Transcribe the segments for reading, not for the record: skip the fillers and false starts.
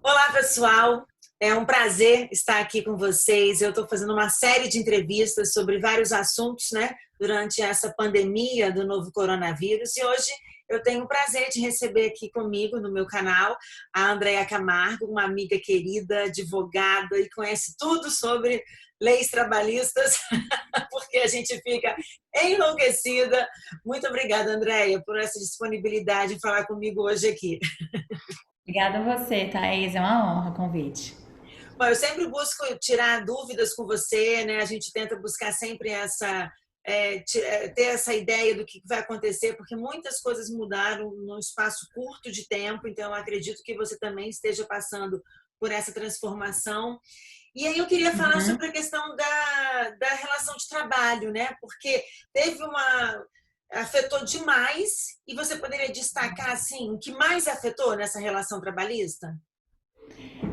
Olá, pessoal. É um prazer estar aqui com vocês. Eu estou fazendo uma série de entrevistas sobre vários assuntos, né, durante essa pandemia do novo coronavírus. E hoje eu tenho o prazer de receber aqui comigo no meu canal a Andréia Camargo, uma amiga querida, advogada e conhece tudo sobre leis trabalhistas, porque a gente fica enlouquecida. Muito obrigada, Andréia, por essa disponibilidade em falar comigo hoje aqui. Obrigada a você, Thaís. É uma honra o convite. Bom, eu sempre busco tirar dúvidas com você, né? A gente tenta buscar sempre ter essa ideia do que vai acontecer, porque muitas coisas mudaram num espaço curto de tempo, então eu acredito que você também esteja passando por essa transformação. E aí eu queria falar Uhum. sobre a questão da relação de trabalho, né? Porque teve uma afetou demais e você poderia destacar assim, o que mais afetou nessa relação trabalhista?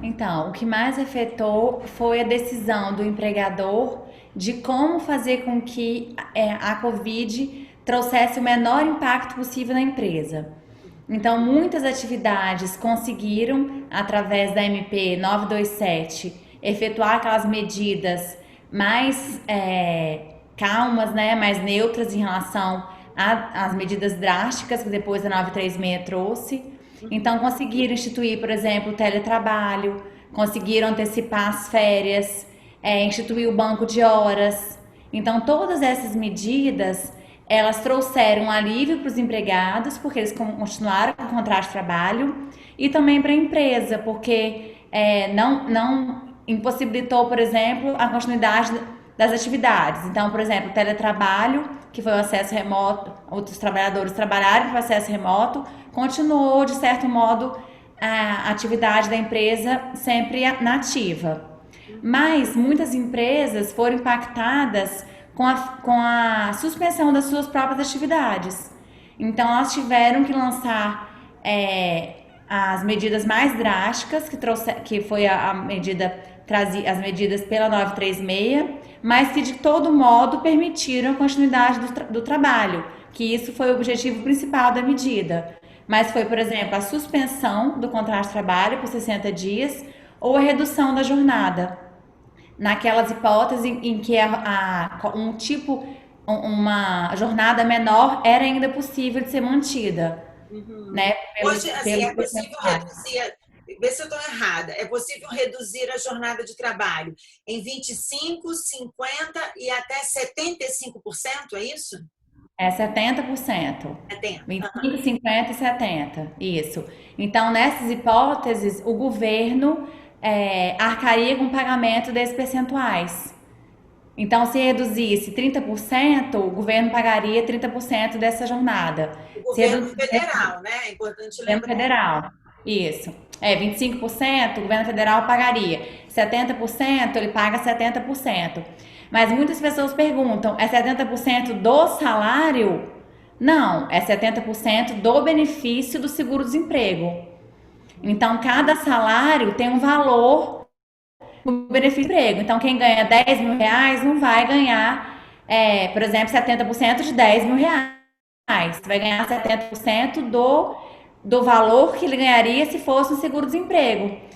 Então, o que mais afetou foi a decisão do empregador de como fazer com que a Covid trouxesse o menor impacto possível na empresa. Então, muitas atividades conseguiram, através da MP 927, efetuar aquelas medidas mais calmas, né, mais neutras em relação às medidas drásticas que depois a 936 trouxe. Então, conseguiram instituir, por exemplo, o teletrabalho, conseguiram antecipar as férias, instituir o banco de horas. Então, todas essas medidas elas trouxeram um alívio para os empregados, porque eles continuaram com o contrato de trabalho, e também para a empresa, porque não impossibilitou, por exemplo, a continuidade das atividades. Então, por exemplo, o teletrabalho, que foi o acesso remoto, outros trabalhadores trabalharam para o acesso remoto, continuou, de certo modo, a atividade da empresa sempre nativa. Mas muitas empresas foram impactadas com a suspensão das suas próprias atividades. Então, elas tiveram que lançar as medidas mais drásticas, que foi a medida as medidas pela 936, mas que de todo modo permitiram a continuidade do trabalho, que isso foi o objetivo principal da medida. Mas foi, por exemplo, a suspensão do contrato de trabalho por 60 dias ou a redução da jornada naquelas hipóteses em que uma jornada menor era ainda possível de ser mantida, Uhum. né, Hoje, assim, pelos é possível percentuais. reduzir, vê se eu estou errada, é possível reduzir a jornada de trabalho em 25, 50 e até 75%, é isso? É 70%. 70. Aham. 25, 50 e 70. Isso. Então, nessas hipóteses, o governo arcaria com o pagamento desses percentuais. Então, se reduzisse 30%, o governo pagaria 30% dessa jornada. O Se governo reduzisse federal, né? É importante o governo lembrar. federal, isso. 25%, o governo federal pagaria. 70%, ele paga 70%. Mas muitas pessoas perguntam, é 70% do salário? Não, é 70% do benefício do seguro-desemprego. Então, cada salário tem um valor no benefício de emprego. Então, quem ganha 10 mil reais não vai ganhar, por exemplo, 70% de 10 mil reais. Você vai ganhar 70% do valor que ele ganharia se fosse um seguro-desemprego.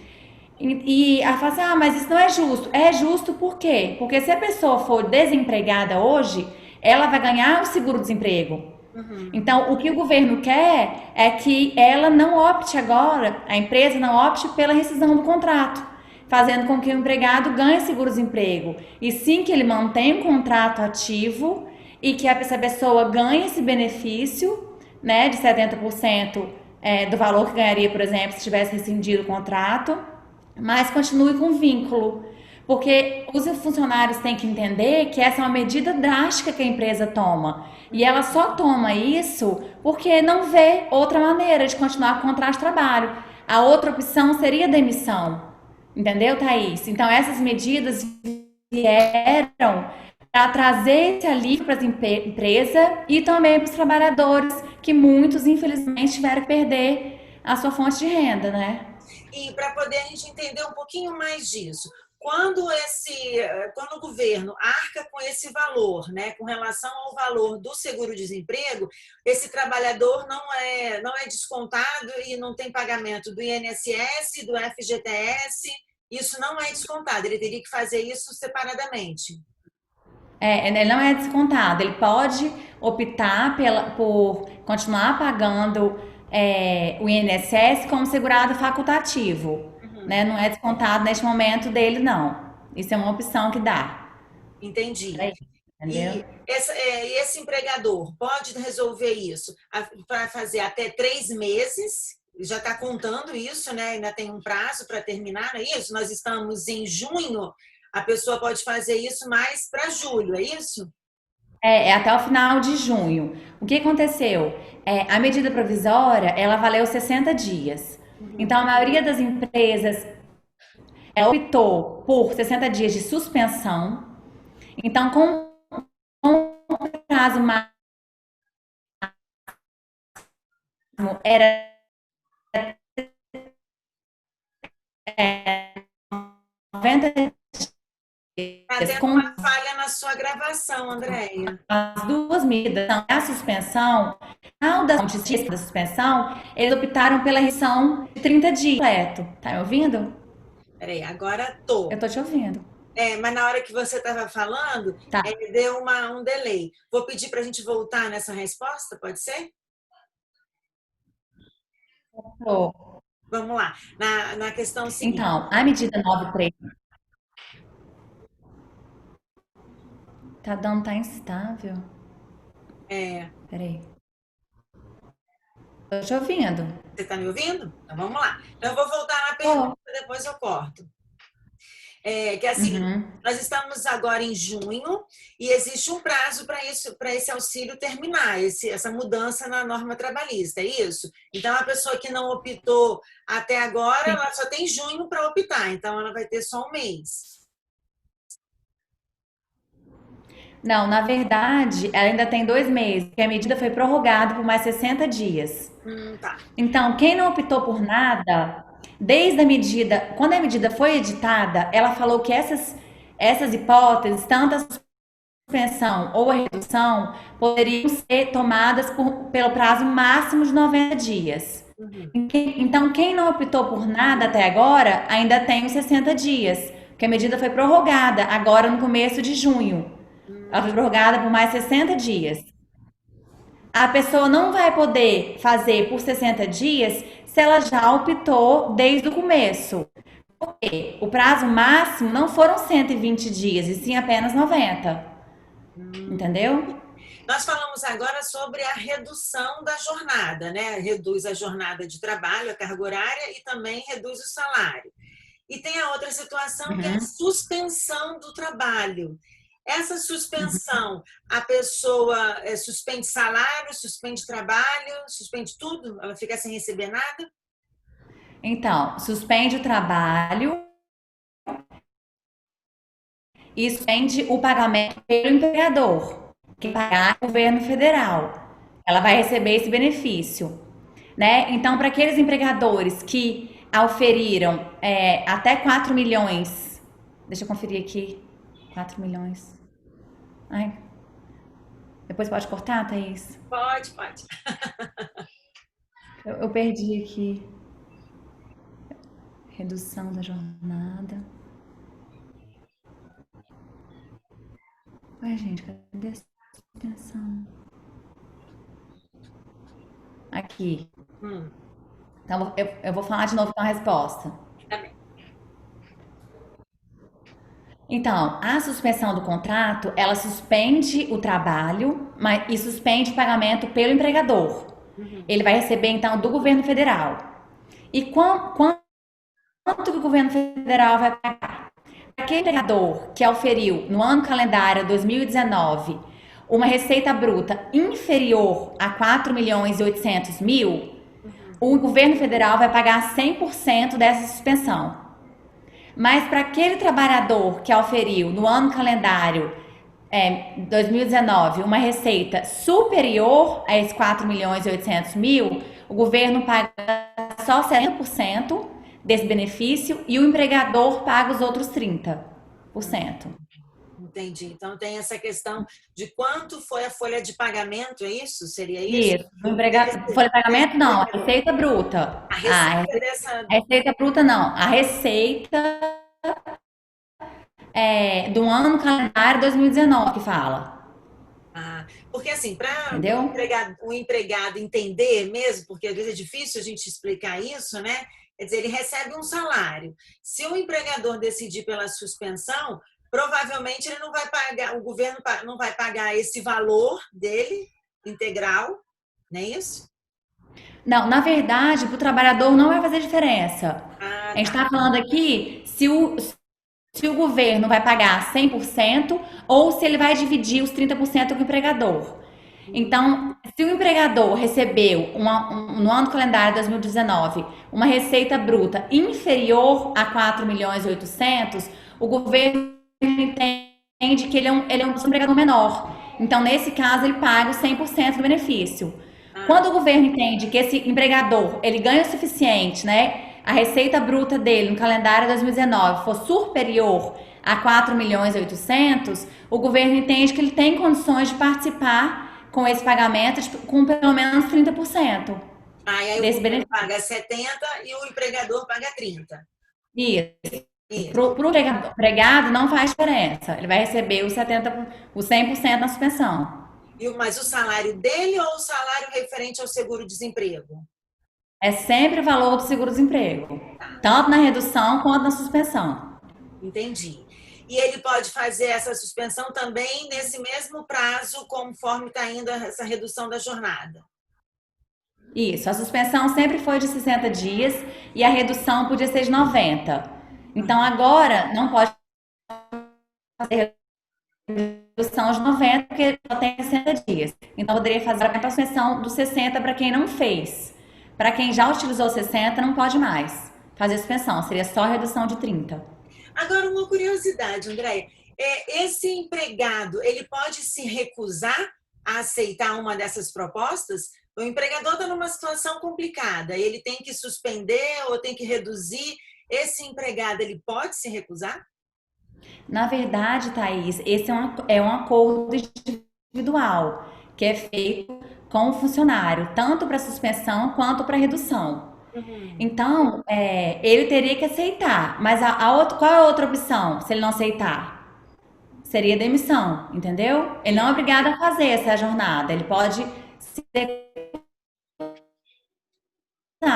E ela fala assim, mas isso não é justo. É justo por quê? Porque se a pessoa for desempregada hoje, ela vai ganhar o seguro-desemprego. Uhum. Então, o que o governo quer é que ela não opte agora, a empresa não opte pela rescisão do contrato, fazendo com que o empregado ganhe seguro-desemprego. E sim que ele mantenha um contrato ativo e que essa pessoa ganhe esse benefício, né, de 70% do valor que ganharia, por exemplo, se tivesse rescindido o contrato, mas continue com vínculo. Porque os funcionários têm que entender que essa é uma medida drástica que a empresa toma. E ela só toma isso porque não vê outra maneira de continuar com o contrato de trabalho. A outra opção seria demissão. Entendeu, Thaís? Então, essas medidas vieram para trazer esse alívio para a empresa e também para os trabalhadores, que muitos, infelizmente, tiveram que perder a sua fonte de renda, né? E para poder a gente entender um pouquinho mais disso, quando o governo arca com esse valor, né, com relação ao valor do seguro-desemprego, esse trabalhador não é descontado e não tem pagamento do INSS, do FGTS, isso não é descontado, ele teria que fazer isso separadamente. Ele não é descontado, ele pode optar por continuar pagando o INSS como segurado facultativo, né? Não é descontado neste momento dele, não. Isso é uma opção que dá. Entendi. Entendeu? E esse empregador pode resolver isso para fazer até 3 meses, já está contando isso, né? Ainda tem um prazo para terminar, não é isso? Nós estamos em junho, a pessoa pode fazer isso mais para julho, é isso? É até o final de junho. O que aconteceu? A medida provisória, ela valeu 60 dias. Então, a maioria das empresas optou por 60 dias de suspensão. Então, com o prazo máximo era 90 dias. Está tendo uma falha na sua gravação, Andréia. As duas medidas, a suspensão, ao da suspensão, eles optaram pela redução de 30 dias completo. Tá me ouvindo? Peraí, agora tô. Eu tô te ouvindo. Mas na hora que você estava falando, Tá. Deu um delay. Vou pedir para a gente voltar nessa resposta, pode ser? Tô. Vamos lá. Na questão seguinte. Então, a medida 93... tá instável. Peraí. Tô te ouvindo. Você está me ouvindo? Então vamos lá. Então eu vou voltar na pergunta, depois eu corto. Que é assim, nós estamos agora em junho e existe um prazo para esse auxílio terminar, essa mudança na norma trabalhista, é isso? Então, a pessoa que não optou até agora, ela só tem junho para optar, então ela vai ter só um mês. Não, na verdade, ela ainda tem 2 meses, porque a medida foi prorrogada por mais 60 dias. Tá. Então, quem não optou por nada, desde a medida, quando a medida foi editada, ela falou que essas hipóteses, tanto a suspensão ou a redução, poderiam ser tomadas pelo prazo máximo de 90 dias. Então, quem não optou por nada até agora, ainda tem os 60 dias, porque a medida foi prorrogada agora no começo de junho. Ela foi prorrogada por mais 60 dias. A pessoa não vai poder fazer por 60 dias se ela já optou desde o começo. Porque o prazo máximo não foram 120 dias, e sim apenas 90. Entendeu? Nós falamos agora sobre a redução da jornada, né? Reduz a jornada de trabalho, a carga horária, e também reduz o salário. E tem a outra situação, que é a suspensão do trabalho. Essa suspensão, a pessoa suspende salário, suspende trabalho, suspende tudo? Ela fica sem receber nada? Então, suspende o trabalho e suspende o pagamento pelo empregador, que pagar é o governo federal. Ela vai receber esse benefício, né? Então, para aqueles empregadores que auferiram até 4 milhões... Deixa eu conferir aqui. 4 milhões. Ai. Depois pode cortar, Thaís? Pode. Eu perdi aqui. Redução da jornada. Ai, gente, cadê a suspensão? Aqui. Então, eu vou falar de novo então a resposta. Tá bem. Então, a suspensão do contrato, ela suspende o trabalho e suspende o pagamento pelo empregador. Ele vai receber, então, do governo federal. E quanto que o governo federal vai pagar? Aquele empregador que auferiu no ano calendário 2019 uma receita bruta inferior a 4 milhões e 800 mil, o governo federal vai pagar 100% dessa suspensão. Mas para aquele trabalhador que auferiu no ano calendário 2019 uma receita superior a esses 4 milhões e 800 mil, o governo paga só 70%, desse benefício e o empregador paga os outros 30%. Entendi. Então tem essa questão de quanto foi a folha de pagamento, é isso? Seria isso? Isso. Folha de pagamento não, a receita bruta. A receita dessa. A receita bruta não, a receita do ano calendário 2019 que fala. Porque assim, para Entendeu? o empregado entender mesmo, porque às vezes é difícil a gente explicar isso, né? Quer dizer, ele recebe um salário. Se o empregador decidir pela suspensão, provavelmente ele não vai pagar, o governo não vai pagar esse valor dele integral, não é isso? Não, na verdade, para o trabalhador não vai fazer diferença. A gente Tá. está falando aqui se o governo vai pagar 100% ou se ele vai dividir os 30% com o empregador. Então, se o empregador recebeu no ano calendário 2019 uma receita bruta inferior a 4.800.000, o governo entende que ele é um empregador menor. Então, nesse caso, ele paga os 100% do benefício. Quando o governo entende que esse empregador ele ganha o suficiente, né? A receita bruta dele no calendário 2019 for superior a 4.800.000, o governo entende que ele tem condições de participar com esse pagamento com pelo menos 30% Aí o desse governo benefício. paga 70 e o empregador paga 30. Isso. Isso. Para o empregado não faz diferença. Ele vai receber os 100% na suspensão. Mas o salário dele ou o salário referente ao seguro-desemprego? É sempre o valor do seguro-desemprego, tanto na redução quanto na suspensão. Entendi. E ele pode fazer essa suspensão também nesse mesmo prazo, conforme está indo essa redução da jornada. Isso, a suspensão sempre foi de 60 dias e a redução podia ser de 90. Então agora não pode fazer redução de 90 porque só tem 60 dias. Então poderia fazer a suspensão dos 60 para quem não fez. Para quem já utilizou 60 não pode mais fazer suspensão, seria só redução de 30. Agora, uma curiosidade, André. Esse empregado, ele pode se recusar a aceitar uma dessas propostas? O empregador está numa situação complicada, ele tem que suspender ou tem que reduzir. Esse empregado, ele pode se recusar? Na verdade, Thaís, esse é um acordo individual que é feito com o funcionário, tanto para suspensão quanto para redução. Então, ele teria que aceitar, mas qual é a outra opção se ele não aceitar? Seria demissão, entendeu? Ele não é obrigado a fazer essa jornada, ele pode se recusar,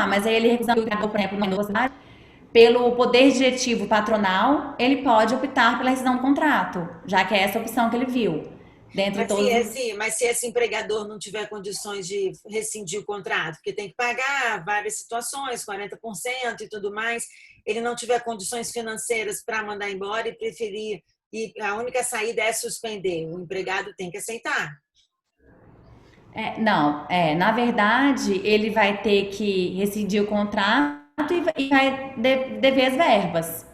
mas aí ele recusando, por exemplo, uma universidade, pelo poder diretivo patronal, ele pode optar pela rescisão do contrato, já que é essa a opção que ele viu. Mas se esse empregador não tiver condições de rescindir o contrato, porque tem que pagar várias situações, 40% e tudo mais, ele não tiver condições financeiras para mandar embora e preferir, e a única saída é suspender, o empregado tem que aceitar. Não, na verdade, ele vai ter que rescindir o contrato e vai dever as verbas.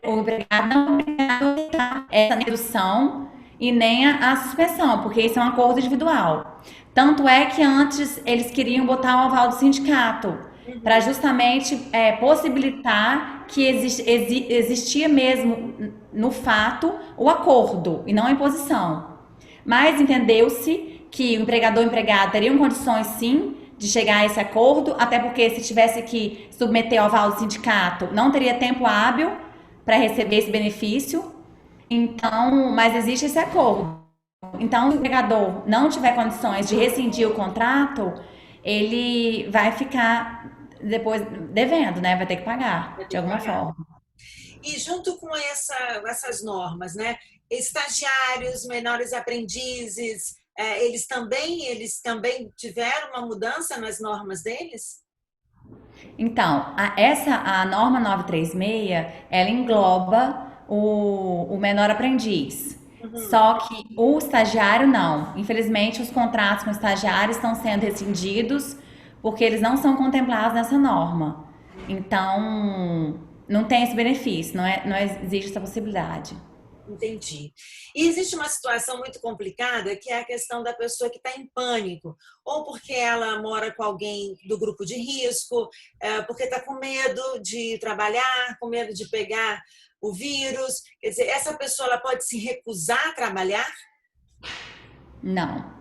O empregado não é obrigado a aceitar essa redução e nem a suspensão, porque isso é um acordo individual. Tanto é que antes eles queriam botar o aval do sindicato, para justamente possibilitar que existia mesmo no fato o acordo e não a imposição. Mas entendeu-se que o empregador e o empregado teriam condições sim de chegar a esse acordo, até porque se tivesse que submeter ao aval do sindicato, não teria tempo hábil para receber esse benefício. Então, mas existe esse acordo. Então, se o empregador não tiver condições de rescindir o contrato, ele vai ficar depois devendo, né? Vai ter que pagar de alguma forma. E junto com essas normas, né? Estagiários, menores aprendizes, eles também tiveram uma mudança nas normas deles? Então, a norma 936, ela engloba o menor aprendiz. Só que o estagiário não. Infelizmente, os contratos com estagiários estão sendo rescindidos porque eles não são contemplados nessa norma. Então, não tem esse benefício, não existe essa possibilidade. Entendi. E existe uma situação muito complicada, que é a questão da pessoa que está em pânico, ou porque ela mora com alguém do grupo de risco, porque está com medo de trabalhar, com medo de pegar o vírus. Quer dizer, essa pessoa ela pode se recusar a trabalhar? Não,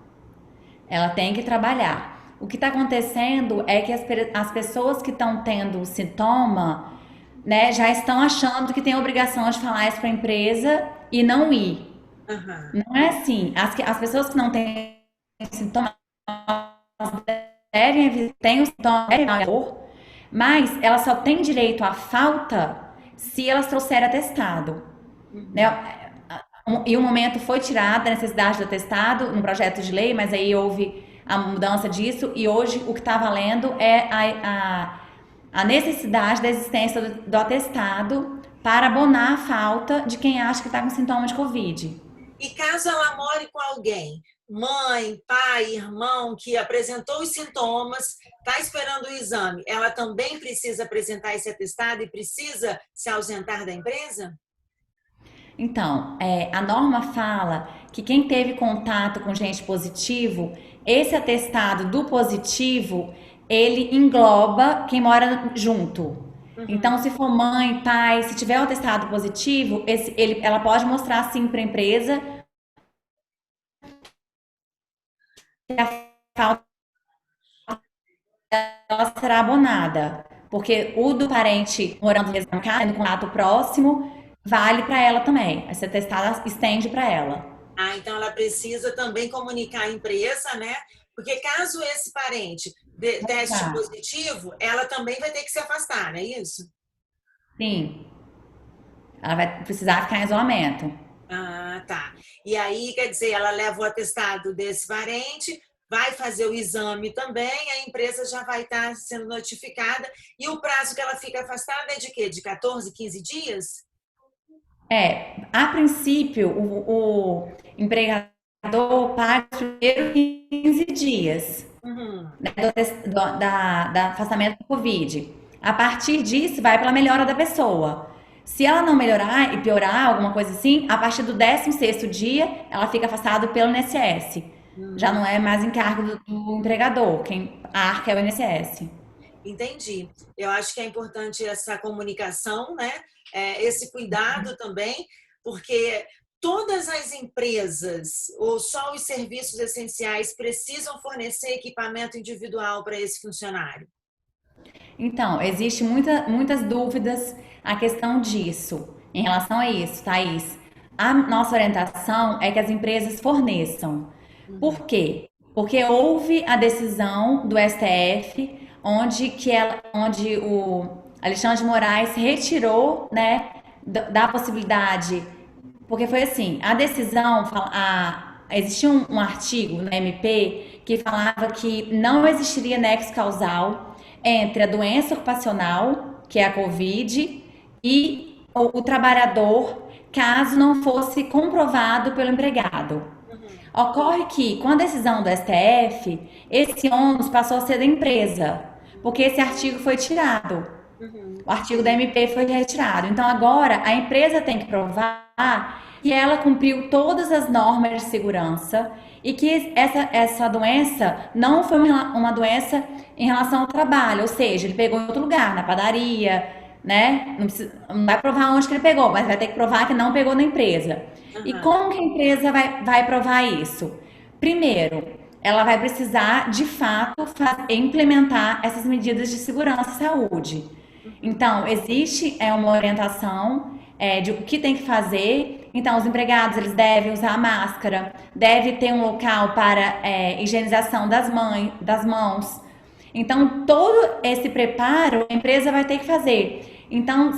ela tem que trabalhar. O que está acontecendo é que as pessoas que estão tendo sintoma, né, já estão achando que tem a obrigação de falar isso para a empresa e não ir. Aham. Não é assim. As pessoas que não têm sintoma têm o sintoma, devem ir ao labor, mas elas só têm direito à falta se elas trouxerem atestado, né? Uhum. E o momento foi tirada a necessidade do atestado no projeto de lei, mas aí houve a mudança disso e hoje o que está valendo é a necessidade da existência do atestado para abonar a falta de quem acha que está com sintoma de Covid. E caso ela more com alguém, mãe, pai, irmão, que apresentou os sintomas, está esperando o exame, ela também precisa apresentar esse atestado e precisa se ausentar da empresa? Então, a norma fala que quem teve contato com gente positivo, esse atestado do positivo, ele engloba quem mora junto. Uhum. Então, se for mãe, pai, se tiver o atestado positivo, ela pode mostrar sim para a empresa que a falta ela será abonada, porque o do parente morando no mesmo casa, no contato próximo, vale para ela também. Essa atestado estende para ela. Ah, então ela precisa também comunicar à empresa, né? Porque caso esse parente teste Tá. positivo, ela também vai ter que se afastar, não é isso? Sim, ela vai precisar ficar em isolamento. Ah, tá. E aí, quer dizer, ela leva o atestado desse parente, vai fazer o exame também, a empresa já vai estar sendo notificada. E o prazo que ela fica afastada é de quê? De 14, 15 dias? A princípio, o empregador paga os primeiros 15 dias, Uhum. né, da afastamento do Covid. A partir disso, vai pela melhora da pessoa. Se ela não melhorar e piorar, alguma coisa assim, a partir do 16º dia, ela fica afastada pelo INSS. Já Hum. não é mais encargo do empregador, quem arca é o INSS. Entendi. Eu acho que é importante essa comunicação, né? Esse cuidado também, porque todas as empresas ou só os serviços essenciais precisam fornecer equipamento individual para esse funcionário. Então, existe muitas dúvidas a questão disso. Em relação a isso, Thaís, a nossa orientação é que as empresas forneçam. Por Uhum. quê? Porque houve a decisão do STF onde o Alexandre de Moraes retirou, né, da possibilidade, porque foi assim, a decisão, existia um artigo na MP que falava que não existiria nexo causal entre a doença ocupacional, que é a Covid, e o trabalhador, caso não fosse comprovado pelo empregado. Uhum. Ocorre que, com a decisão do STF, esse ônus passou a ser da empresa, porque esse artigo foi tirado. Uhum. O artigo da MP foi retirado. Então, agora, a empresa tem que provar que ela cumpriu todas as normas de segurança e que essa doença não foi uma doença em relação ao trabalho, ou seja, ele pegou em outro lugar, na padaria, né? Não vai provar onde que ele pegou, mas vai ter que provar que não pegou na empresa. E Uhum. como que a empresa vai provar isso? Primeiro, ela vai precisar, de fato, implementar essas medidas de segurança e saúde. Uhum. Então, existe uma orientação de o que tem que fazer. Então, os empregados eles devem usar máscara, deve ter um local para higienização das mãos. Então, todo esse preparo a empresa vai ter que fazer. Então,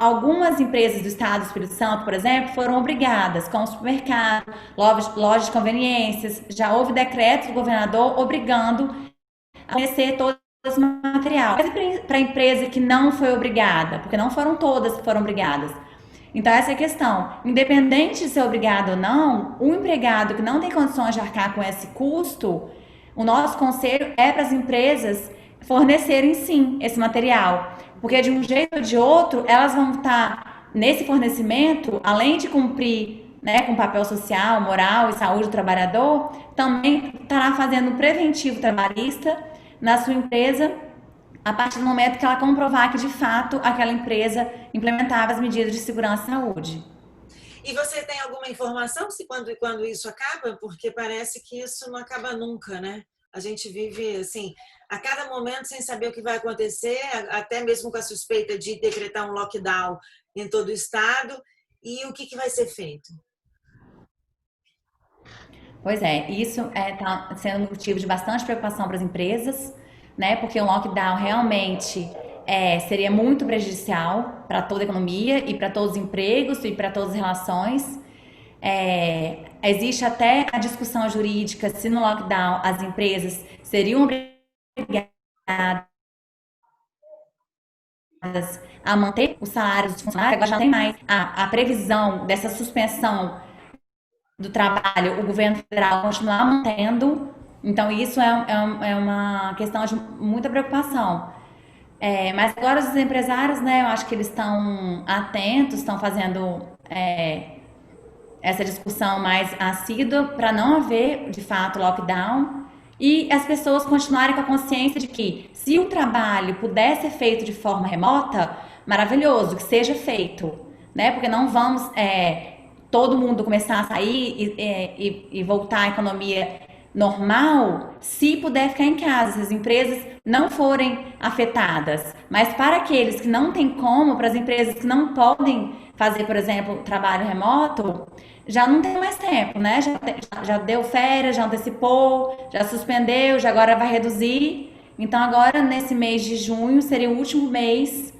algumas empresas do estado do Espírito Santo, por exemplo, foram obrigadas, como supermercado, lojas de conveniências, já houve decreto do governador obrigando a fornecer todo esse material. Mas para a empresa que não foi obrigada, porque não foram todas que foram obrigadas. Então, essa é a questão. Independente de ser obrigado ou não, o empregado que não tem condições de arcar com esse custo, o nosso conselho é para as empresas fornecerem sim esse material. Porque de um jeito ou de outro, elas vão estar nesse fornecimento, além de cumprir, né, com papel social, moral e saúde do trabalhador, também estará fazendo um preventivo trabalhista na sua empresa a partir do momento que ela comprovar que, de fato, aquela empresa implementava as medidas de segurança e saúde. E você tem alguma informação se quando isso acaba? Porque parece que isso não acaba nunca, né? A gente vive assim, a cada momento sem saber o que vai acontecer, até mesmo com a suspeita de decretar um lockdown em todo o estado. E o que vai ser feito? Pois é, isso está sendo motivo de bastante preocupação para as empresas, né? Porque um lockdown realmente seria muito prejudicial para toda a economia e para todos os empregos e para todas as relações. Existe até a discussão jurídica se no lockdown as empresas seriam obrigadas a manter os salários dos funcionários, agora já não tem mais a previsão dessa suspensão do trabalho, o governo federal continuar mantendo. Então, isso é uma questão de muita preocupação. Mas agora os empresários, né, eu acho que eles estão atentos, estão fazendo essa discussão mais assídua para não haver, de fato, lockdown e as pessoas continuarem com a consciência de que se o trabalho puder ser feito de forma remota, maravilhoso, que seja feito, né? Porque não vamos todo mundo começar a sair e voltar à economia normal se puder ficar em casa, se as empresas não forem afetadas. Mas para aqueles que não têm como, para as empresas que não podem fazer, por exemplo, trabalho remoto, já não tem mais tempo, né? Já deu férias, já antecipou, já suspendeu, já agora vai reduzir. Então agora, nesse mês de junho, seria o último mês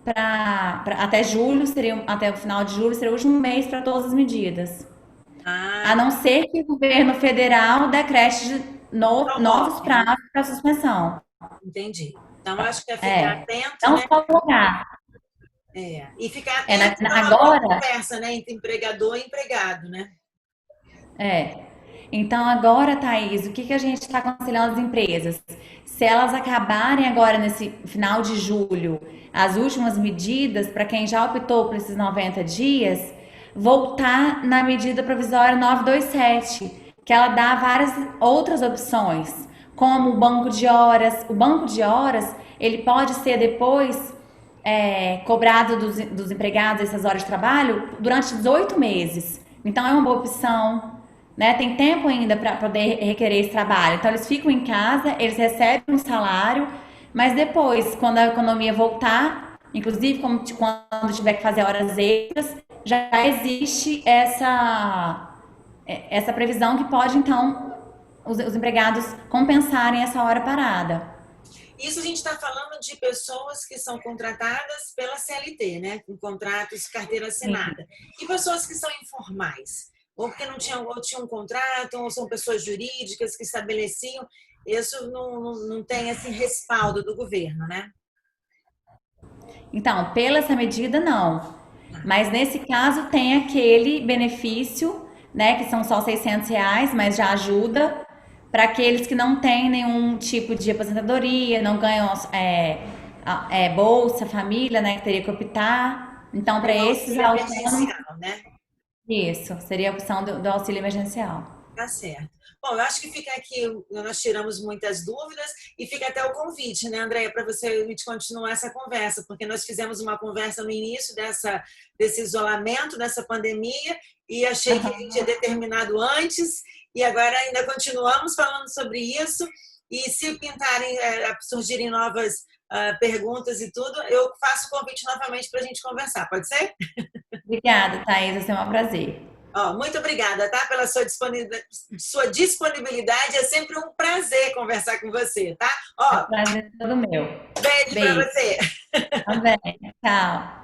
até julho, até o final de julho, seria o último mês para todas as medidas. A não ser que o governo federal decrete novos prazos para suspensão. Entendi. Então, acho que é ficar atento, não né? só prorrogar. E ficar atento agora, conversa, né? Entre empregador e empregado, né? Então, agora, Thaís, o que a gente está aconselhando as empresas? Se elas acabarem agora, nesse final de julho, as últimas medidas, para quem já optou por esses 90 dias, voltar na medida provisória 927, que ela dá várias outras opções, como o banco de horas. O banco de horas, ele pode ser depois cobrado dos empregados essas horas de trabalho durante 18 meses. Então, é uma boa opção. Né? Tem tempo ainda para poder requerer esse trabalho. Então, eles ficam em casa, eles recebem um salário, mas depois, quando a economia voltar, inclusive quando tiver que fazer horas extras, já existe essa previsão que pode, então, os empregados compensarem essa hora parada. Isso a gente está falando de pessoas que são contratadas pela CLT, né? Com contratos, carteira assinada. E pessoas que são informais. Ou porque não tinham, ou tinham um contrato, ou são pessoas jurídicas que estabeleciam. Isso não tem esse respaldo do governo, né? Então, pela essa medida, não. Mas nesse caso tem aquele benefício, né, que são só R$ 600, mas já ajuda para aqueles que não têm nenhum tipo de aposentadoria, não ganham bolsa família, né, que teria que optar. Então, para esses autônomos, né? Isso, seria a opção do auxílio emergencial. Tá certo. Bom, eu acho que fica aqui, nós tiramos muitas dúvidas e fica até o convite, né, Andréia, para a gente continuar essa conversa, porque nós fizemos uma conversa no início desse isolamento, dessa pandemia, e achei que a gente tinha determinado antes, e agora ainda continuamos falando sobre isso, e se pintarem, surgirem novas perguntas e tudo, eu faço o convite novamente para a gente conversar, pode ser? Obrigada, Thaís, vai ser um prazer. Muito obrigada, tá? Pela sua disponibilidade. É sempre um prazer conversar com você, tá? É um prazer todo meu. Beijo para você. Também. Tchau.